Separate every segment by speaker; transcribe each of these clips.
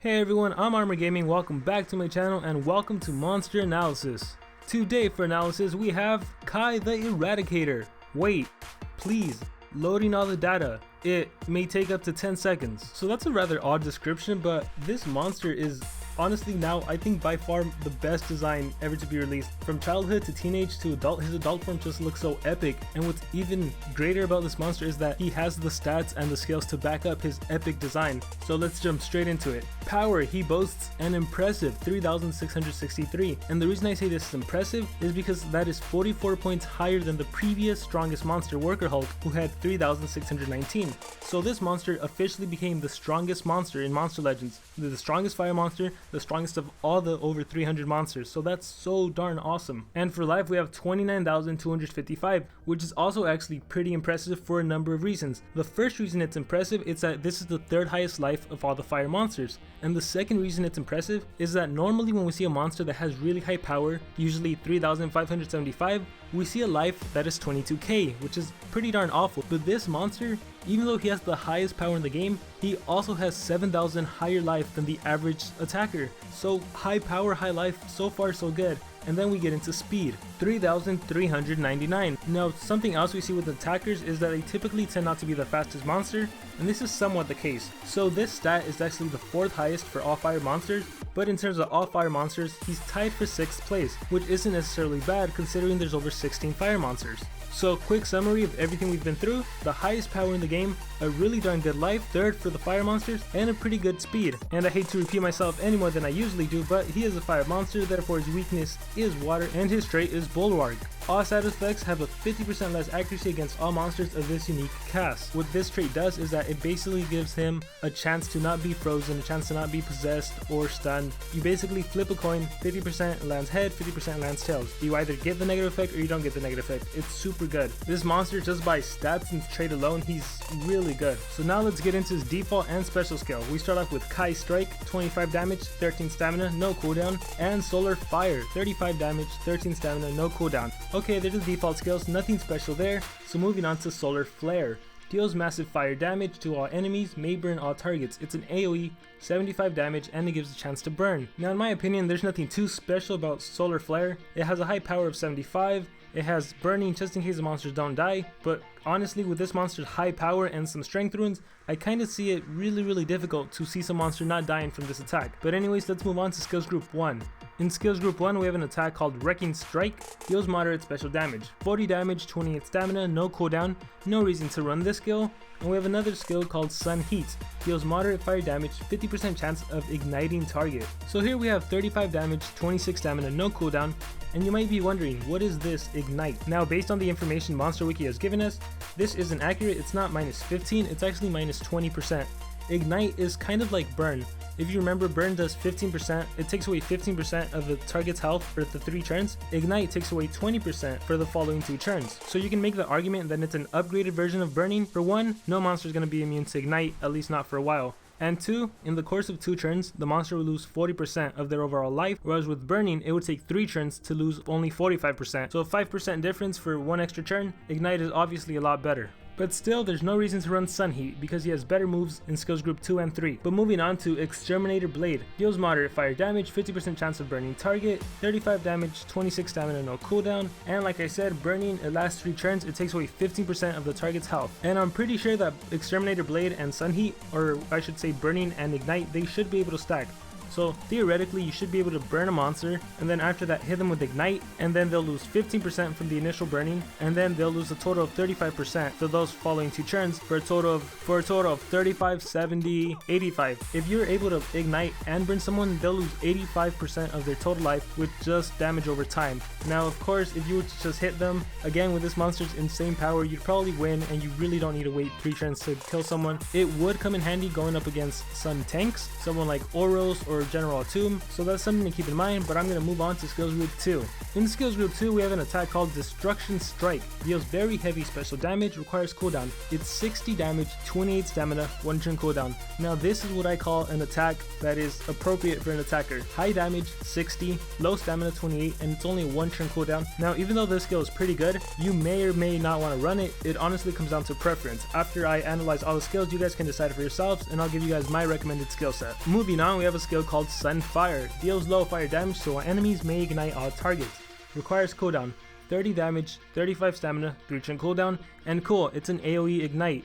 Speaker 1: Hey everyone, I'm Armor Gaming, welcome back to my channel and welcome to Monster Analysis. Today for analysis we have Kaih the Eradicator. Wait, please, loading all the data. It may take up to 10 seconds. So that's a rather odd description, but this monster is honestly now I think by far the best design ever to be released. From childhood to teenage to adult, his adult form just looks so epic, and what's even greater about this monster is that he has the stats and the skills to back up his epic design. So let's jump straight into it. Power, he boasts an impressive 3,663, and the reason I say this is impressive is because that is 44 points higher than the previous strongest monster, Worker Hulk, who had 3,619. So this monster officially became the strongest monster in Monster Legends, the strongest fire monster, the strongest of all the over 300 monsters, so that's so darn awesome. And for life we have 29,255, which is also actually pretty impressive for a number of reasons. The first reason it's impressive is that this is the third highest life of all the fire monsters, and the second reason it's impressive is that normally when we see a monster that has really high power, usually 3,575, we see a life that is 22k, which is pretty darn awful. But this monster, even though he has the highest power in the game, he also has 7,000 higher life than the average attacker. So high power, high life, so far so good. And then we get into speed, 3,399. Now something else we see with attackers is that they typically tend not to be the fastest monster, and this is somewhat the case. So this stat is actually the fourth highest for all fire monsters, but in terms of all fire monsters, he's tied for 6th place, which isn't necessarily bad considering there's over 16 fire monsters. So quick summary of everything we've been through: the highest power in the game, a really darn good life, third for the fire monsters, and a pretty good speed. And I hate to repeat myself any more than I usually do, but he is a fire monster, therefore his weakness is water and his trait is Bulwark. All status effects have a 50% less accuracy against all monsters of this unique cast. What this trait does is that it basically gives him a chance to not be frozen, a chance to not be possessed or stunned. You basically flip a coin, 50% lands head, 50% lands tails. You either get the negative effect or you don't get the negative effect. It's super good. This monster, just by stats and trait alone, he's really good. So now let's get into his default and special skill. We start off with Kai Strike, 25 damage, 13 stamina, no cooldown, and Solar Fire, 35 damage, 13 stamina, no cooldown. Okay, they're the default skills, nothing special there. So moving on to Solar Flare. Deals massive fire damage to all enemies, may burn all targets. It's an AoE, 75 damage, and it gives a chance to burn. Now in my opinion, there's nothing too special about Solar Flare. It has a high power of 75, it has burning just in case the monsters don't die, but honestly with this monster's high power and some strength runes, I kinda see it really difficult to see some monster not dying from this attack. But anyways, let's move on to skills group 1. In skills group 1 we have an attack called Wrecking Strike, deals moderate special damage, 40 damage, 28 stamina, no cooldown, no reason to run this skill. And we have another skill called Sun Heat, deals moderate fire damage, 50% chance of igniting target. So here we have 35 damage, 26 stamina, no cooldown, and you might be wondering, what is this Ignite? Now based on the information Monster Wiki has given us, this isn't accurate. It's not minus 15, it's actually minus 20%. Ignite is kind of like Burn. If you remember, Burn does 15%, it takes away 15% of the target's health for the 3 turns. Ignite takes away 20% for the following 2 turns. So you can make the argument that it's an upgraded version of Burning. For one, no monster is going to be immune to Ignite, at least not for a while. And 2, in the course of 2 turns, the monster will lose 40% of their overall life, whereas with Burning, it would take 3 turns to lose only 45%. So a 5% difference for 1 extra turn. Ignite is obviously a lot better. But still, there's no reason to run Sun Heat because he has better moves in skills group 2 and 3. But moving on to Exterminator Blade. Deals moderate fire damage, 50% chance of burning target, 35 damage, 26 stamina, no cooldown. And like I said, burning, it lasts 3 turns, it takes away 15% of the target's health. And I'm pretty sure that Exterminator Blade and Sun Heat, or I should say Burning and Ignite, they should be able to stack. So theoretically you should be able to burn a monster and then after that hit them with Ignite, and then they'll lose 15% from the initial burning, and then they'll lose a total of 35% for those following 2 turns for a total of 35, 70, 85. If you're able to Ignite and burn someone, they'll lose 85% of their total life with just damage over time. Now of course, if you were to just hit them, again with this monster's insane power, you'd probably win and you really don't need to wait 3 turns to kill someone. It would come in handy going up against some tanks, someone like Oros or or general tomb, so that's something to keep in mind, but I'm going to move on to skills group 2. In skills group 2, we have an attack called Destruction Strike. Deals very heavy special damage, requires cooldown. It's 60 damage, 28 stamina, 1 turn cooldown. Now this is what I call an attack that is appropriate for an attacker. High damage, 60, low stamina, 28, and it's only 1 turn cooldown. Now even though this skill is pretty good, you may or may not want to run it. It honestly comes down to preference. After I analyze all the skills, you guys can decide for yourselves, and I'll give you guys my recommended skill set. Moving on, we have a skill called Sunfire. Deals low fire damage, so enemies may ignite all targets. Requires cooldown, 30 damage, 35 stamina, 3 turn cooldown, and cool, it's an AoE ignite.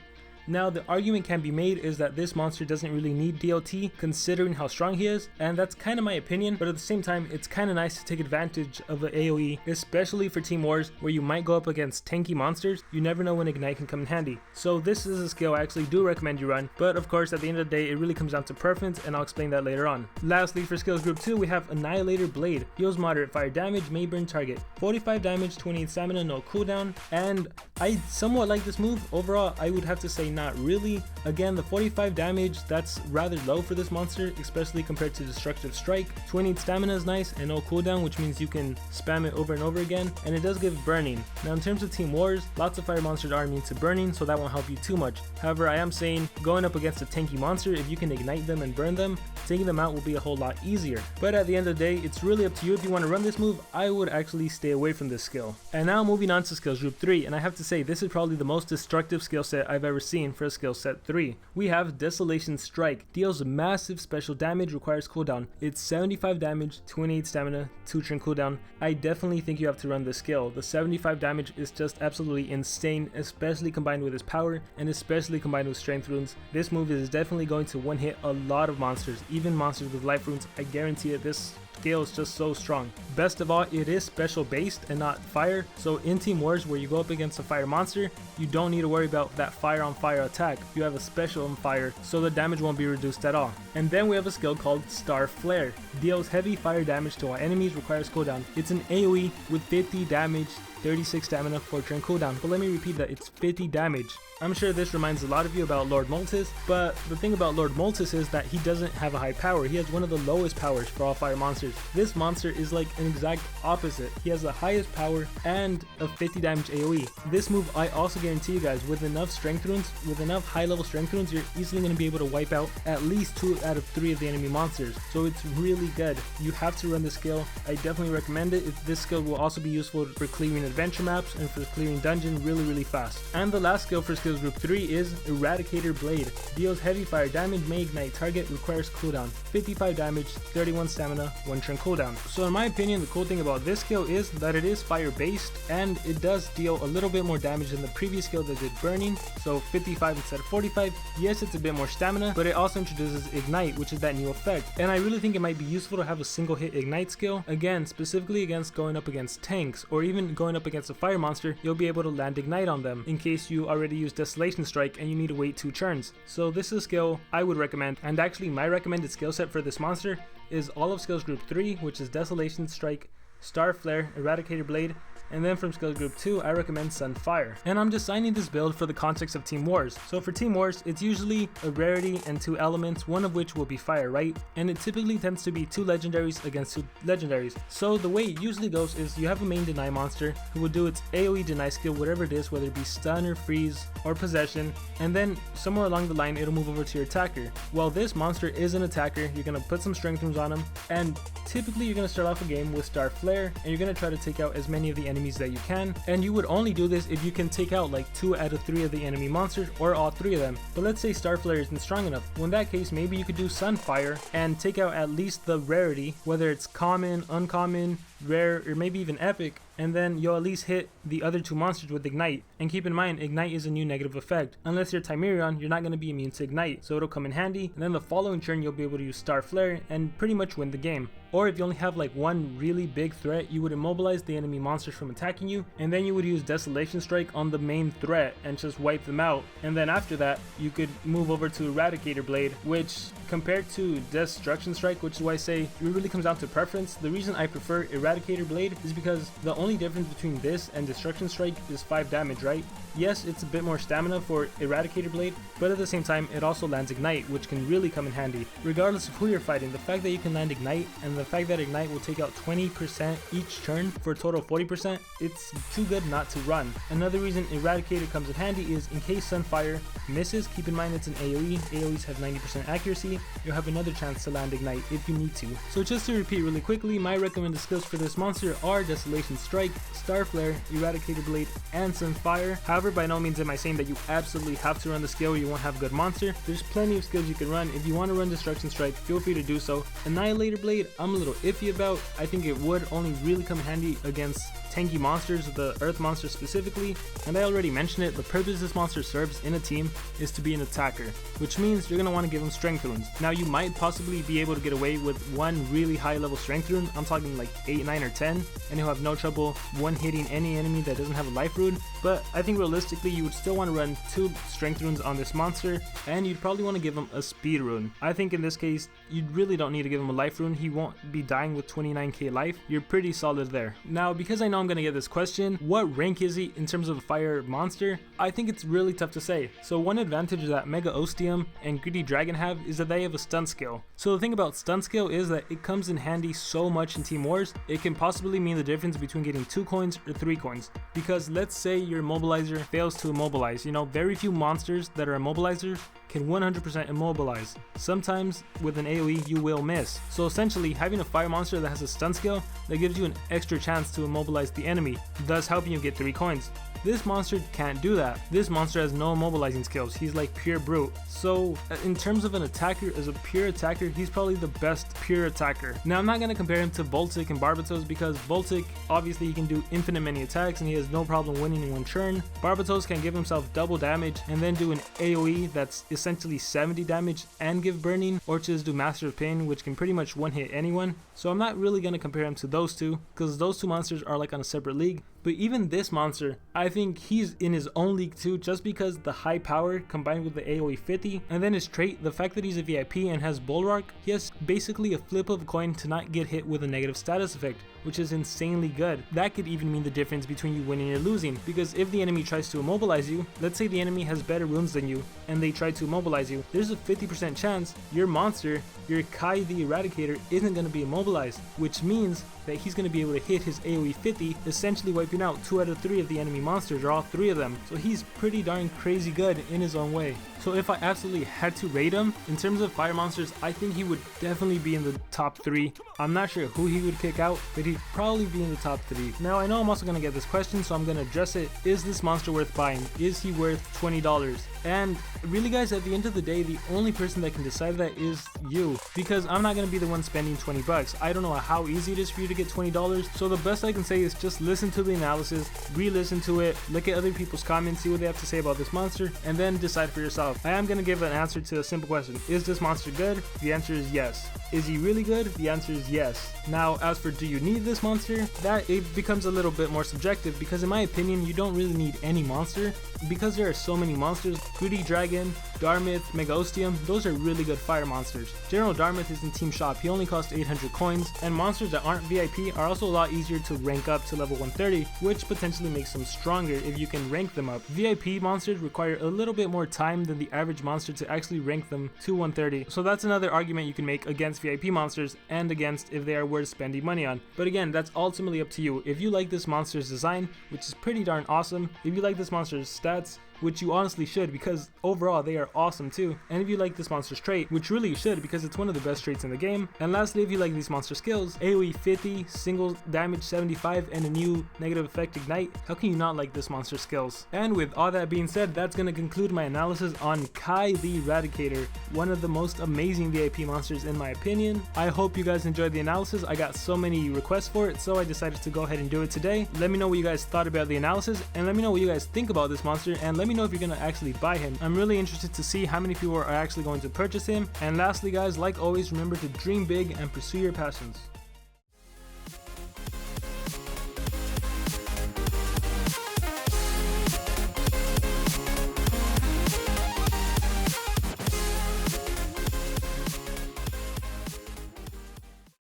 Speaker 1: Now the argument can be made is that this monster doesn't really need DOT considering how strong he is, and that's kind of my opinion, but at the same time it's kind of nice to take advantage of the AoE, especially for team wars where you might go up against tanky monsters. You never know when ignite can come in handy. So this is a skill I actually do recommend you run, but of course at the end of the day it really comes down to preference, and I'll explain that later on. Lastly, for skills group 2, we have Annihilator Blade. Deals moderate fire damage, may burn target. 45 damage, 28 stamina, no cooldown, and I somewhat like this move. Overall I would have to say not really. Again, the 45 damage, that's rather low for this monster, especially compared to Destructive Strike. 28 stamina is nice and no cooldown, which means you can spam it over and over again, and it does give burning. Now in terms of team wars, lots of fire monsters are immune to burning, so that won't help you too much. However, I am saying going up against a tanky monster, if you can ignite them and burn them, taking them out will be a whole lot easier. But at the end of the day, it's really up to you if you want to run this move. I would actually stay away from this skill. And now moving on to skills group 3, and I have to say this is probably the most destructive skill set I've ever seen for a skill set 3. We have Desolation Strike. Deals massive special damage, requires cooldown. It's 75 damage, 28 stamina, 2 turn cooldown. I definitely think you have to run this skill. The 75 damage is just absolutely insane, especially combined with his power and especially combined with strength runes. This move is definitely going to one hit a lot of monsters, even monsters with life runes. I guarantee it. This scale is just so strong. Best of all, it is special based and not fire, so in team wars where you go up against a fire monster, you don't need to worry about that fire on fire attack. You have a special on fire, so the damage won't be reduced at all. And then we have a skill called Star Flare. Deals heavy fire damage to all enemies, requires cooldown. It's an AoE with 50 damage, 36 stamina, 4 turn cooldown. But let me repeat that, it's 50 damage. I'm sure this reminds a lot of you about Lord Moltis, but the thing about Lord Moltis is that he doesn't have a high power. He has one of the lowest powers for all fire monsters. This monster is like an exact opposite. He has the highest power and a 50 damage AoE. This move, I also guarantee you guys, with enough strength runes, with enough high level strength runes, you're easily going to be able to wipe out at least 2 out of 3 of the enemy monsters. So it's really good. You have to run this skill. I definitely recommend it. This skill will also be useful for clearing adventure maps and for clearing dungeon really fast. And the last skill for skills group 3 is Eradicator Blade. Deals heavy fire damage, may ignite target, requires cooldown. 55 damage, 31 stamina, 1 turn cooldown. So in my opinion, the cool thing about this skill is that it is fire based and it does deal a little bit more damage than the previous skill that did burning, so 55 instead of 45. Yes, it's a bit more stamina, but it also introduces ignite, which is that new effect, and I really think it might be useful to have a single hit ignite skill, again specifically against going up against tanks or even going up against a fire monster. You'll be able to land ignite on them in case you already used Desolation Strike and you need to wait 2 turns. So this is a skill I would recommend, and actually my recommended skill set for this monster is all of skills group 3, which is Desolation Strike, Star Flare, Eradicator Blade, and then from skills group 2 I recommend Sunfire. And I'm designing this build for the context of team wars. So for team wars, it's usually a rarity and 2 elements, one of which will be fire, right? And it typically tends to be 2 legendaries against 2 legendaries. So the way it usually goes is you have a main deny monster who will do its AoE deny skill, whatever it is, whether it be stun or freeze or possession, and then somewhere along the line it'll move over to your attacker. While this monster is an attacker, you're going to put some strength runes on him, and typically you're going to start off a game with Star Flare, and you're going to try to take out as many of the enemies that you can, and you would only do this if you can take out like 2 out of 3 of the enemy monsters or all 3 of them. But let's say Star Flare isn't strong enough. Well, in that case, maybe you could do Sunfire and take out at least the rarity, whether it's common, uncommon, rare, or maybe even epic, and then you'll at least hit the other 2 monsters with ignite. And keep in mind, ignite is a new negative effect. Unless you're Timerion, you're not going to be immune to ignite, so it'll come in handy, and then the following turn you'll be able to use Star Flare and pretty much win the game. Or if you only have like one really big threat, you would immobilize the enemy monsters from attacking you, and then you would use Desolation Strike on the main threat and just wipe them out. And then after that, you could move over to Eradicator Blade, which compared to Destruction Strike, which is why I say it really comes down to preference. The reason I prefer Eradicator Eradicator blade is because the only difference between this and Destruction Strike is 5 damage, right? Yes, it's a bit more stamina for Eradicator blade, but at the same time it also lands Ignite, which can really come in handy. Regardless of who you're fighting, the fact that you can land Ignite and the fact that Ignite will take out 20% each turn for a total of 40%, it's too good not to run. Another reason Eradicator comes in handy is in case Sunfire misses, keep in mind it's an AoE. AoEs have 90% accuracy. You'll have another chance to land Ignite if you need to. So just to repeat really quickly, my recommended skills for this monster are Desolation Strike, Star Flare, Eradicator Blade, and Sunfire. However, by no means am I saying that you absolutely have to run the skill or you won't have a good monster. There's plenty of skills you can run. If you want to run Destruction Strike, feel free to do so. Annihilator Blade, I'm a little iffy about. I think it would only really come handy against tanky monsters, the earth monster specifically, and I already mentioned it, the purpose this monster serves in a team is to be an attacker, which means you're going to want to give him strength runes. Now you might possibly be able to get away with one really high level strength rune, I'm talking like 8, 9, or 10, and you'll have no trouble one hitting any enemy that doesn't have a life rune, but I think realistically you would still want to run 2 strength runes on this monster, and you'd probably want to give him a speed rune. I think in this case you really don't need to give him a life rune, he won't be dying with 29k life, you're pretty solid there. Now because I know I'm going to get this question, what rank is he in terms of a fire monster? I think it's really tough to say. So one advantage that Mega Ostium and Greedy Dragon have is that they have a stun skill. So the thing about stun skill is that it comes in handy so much in Team Wars, it can possibly mean the difference between getting 2 coins or 3 coins. Because let's say your immobilizer fails to immobilize, you know, very few monsters that are immobilizers can 100% immobilize. Sometimes with an AoE you will miss. So essentially having a fire monster that has a stun skill that gives you an extra chance to immobilize the enemy, thus helping you get 3 coins. This monster can't do that. This monster has no immobilizing skills. He's like pure brute. So in terms of an attacker, as a pure attacker, he's probably the best pure attacker. Now I'm not going to compare him to Voltic and Barbatos because Voltic, obviously he can do infinite many attacks and he has no problem winning in one turn. Barbatos can give himself double damage and then do an AoE that's essentially 70 damage and give burning, or just do Master of Pain, which can pretty much one hit anyone. So I'm not really going to compare him to those two because those two monsters are like on a separate league. But even this monster, I think he's in his own league too, just because the high power combined with the AoE 50, and then his trait, the fact that he's a VIP and has Bulwark, he has basically a flip of a coin to not get hit with a negative status effect, which is insanely good. That could even mean the difference between you winning or losing, because if the enemy tries to immobilize you, let's say the enemy has better runes than you, and they try to immobilize you, there's a 50% chance your monster, your Kaih the Eradicator, isn't going to be immobilized, which means that he's going to be able to hit his AoE 50, essentially wiping out 2 out of 3 of the enemy monsters, or all 3 of them. So he's pretty darn crazy good in his own way. So if I absolutely had to rate him, in terms of fire monsters, I think he would definitely be in the top 3. I'm not sure who he would kick out, but he'd probably be in the top 3. Now I know I'm also going to get this question, so I'm going to address it. Is this monster worth buying? Is he worth $20? And really guys, at the end of the day, the only person that can decide that is you, because I'm not going to be the one spending 20 bucks. I don't know how easy it is for you to get $20, so the best I can say is just listen to the analysis, re-listen to it, look at other people's comments, see what they have to say about this monster, and then decide for yourself. I am going to give an answer to a simple question. Is this monster good? The answer is yes. Is he really good? The answer is yes. Now as for do you need this monster, that it becomes a little bit more subjective, because in my opinion you don't really need any monster, because there are so many monsters. Greedy Dragon, Darmith, Mega Ostium, those are really good fire monsters. General Darmith is in Team Shop, he only costs 800 coins, and monsters that aren't VIP are also a lot easier to rank up to level 130, which potentially makes them stronger if you can rank them up. VIP monsters require a little bit more time than the average monster to actually rank them to 130, so that's another argument you can make against VIP monsters and against if they are worth spending money on. But again, that's ultimately up to you. If you like this monster's design, which is pretty darn awesome, if you like this monster's stats, which you honestly should because overall they are awesome too, and if you like this monster's trait, which really you should because it's one of the best traits in the game, and lastly if you like these monster skills, AoE 50, single damage 75, and a new negative effect Ignite, how can you not like this monster's skills? And with all that being said, that's going to conclude my analysis on Kaih the Eradicator, one of the most amazing VIP monsters in my opinion. I hope you guys enjoyed the analysis. I got so many requests for it, so I decided to go ahead and do it today. Let me know what you guys thought about the analysis, and let me know what you guys think about this monster, and let me know if you're going to actually buy him. I'm really interested to see how many people are actually going to purchase him. And lastly guys, like always, remember to dream big and pursue your passions.